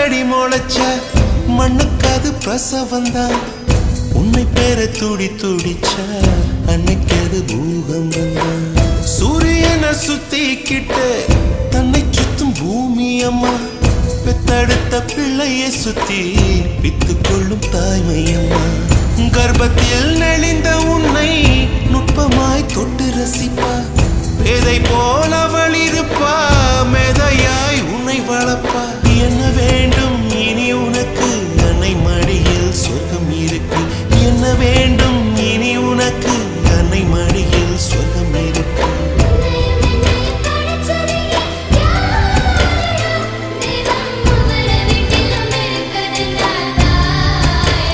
அடி முளைச்ச மண்ணுக்காது பிரசவந்தான் உன்னை பேர துடி துடிச்ச அன்னைக்கு அது பூகம்பம் தான் சூரியனை சுத்திக்கிட்டு தன்னை சுத்தும் பூமி அம்மா பெத்தெடுத்த பிள்ளையை சுத்தி பித்து கொள்ளும் தாய்மை